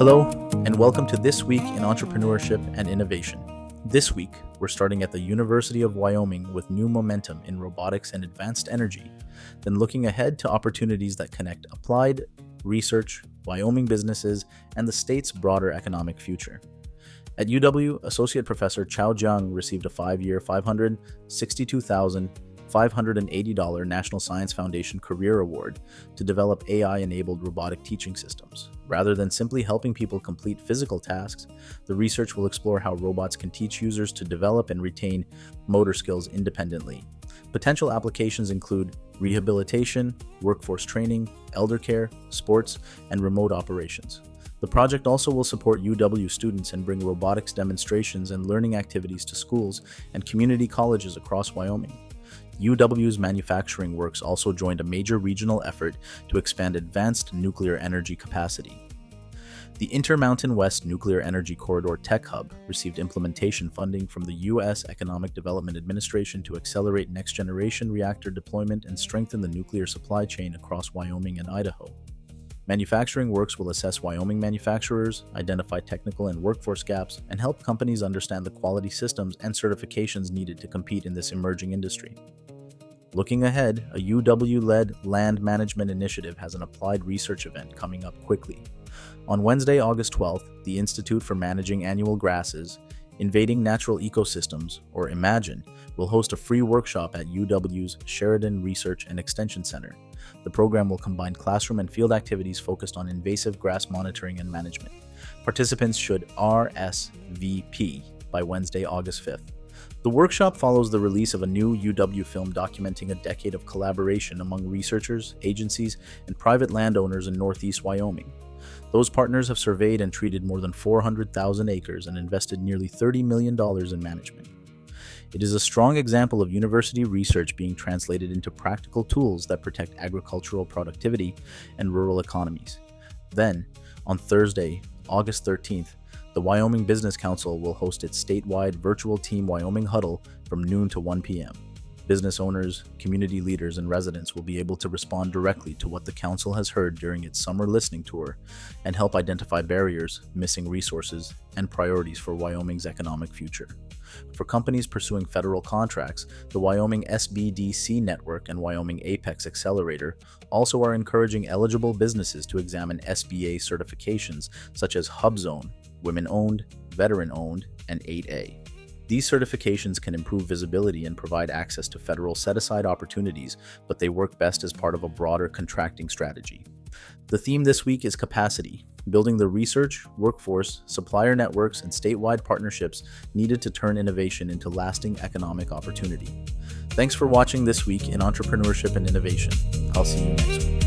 Hello, and welcome to This Week in Entrepreneurship and Innovation. This week, we're starting at the University of Wyoming with new momentum in robotics and advanced energy, then looking ahead to opportunities that connect applied research, Wyoming businesses, and the state's broader economic future. At UW, Associate Professor Chao Jiang received a 5-year, $562,580 National Science Foundation Career Award to develop AI-enabled robotic teaching systems. Rather than simply helping people complete physical tasks, the research will explore how robots can teach users to develop and retain motor skills independently. Potential applications include rehabilitation, workforce training, elder care, sports, and remote operations. The project also will support UW students and bring robotics demonstrations and learning activities to schools and community colleges across Wyoming. UW's manufacturing works also joined a major regional effort to expand advanced nuclear energy capacity. The Intermountain West Nuclear Energy Corridor Tech Hub received implementation funding from the U.S. Economic Development Administration to accelerate next-generation reactor deployment and strengthen the nuclear supply chain across Wyoming and Idaho. Manufacturing Works will assess Wyoming manufacturers, identify technical and workforce gaps, and help companies understand the quality systems and certifications needed to compete in this emerging industry. Looking ahead, a UW-led land management initiative has an applied research event coming up quickly. On Wednesday, August 12th, the Institute for Managing Annual Grasses, Invading Natural Ecosystems, or IMAGINE, will host a free workshop at UW's Sheridan Research and Extension Center. The program will combine classroom and field activities focused on invasive grass monitoring and management. Participants should RSVP by Wednesday, August 5th. The workshop follows the release of a new UW film documenting a decade of collaboration among researchers, agencies, and private landowners in Northeast Wyoming. Those partners have surveyed and treated more than 400,000 acres and invested nearly $30 million in management. It is a strong example of university research being translated into practical tools that protect agricultural productivity and rural economies. Then, on Thursday, August 13th, the Wyoming Business Council will host its statewide virtual Team Wyoming Huddle from noon to 1 p.m. Business owners, community leaders, and residents will be able to respond directly to what the council has heard during its summer listening tour and help identify barriers, missing resources, and priorities for Wyoming's economic future. For companies pursuing federal contracts, the Wyoming SBDC Network and Wyoming Apex Accelerator also are encouraging eligible businesses to examine SBA certifications such as HubZone, Women-Owned, Veteran-Owned, and 8A. These certifications can improve visibility and provide access to federal set-aside opportunities, but they work best as part of a broader contracting strategy. The theme this week is capacity, building the research, workforce, supplier networks, and statewide partnerships needed to turn innovation into lasting economic opportunity. Thanks for watching This Week in Entrepreneurship and Innovation. I'll see you next week.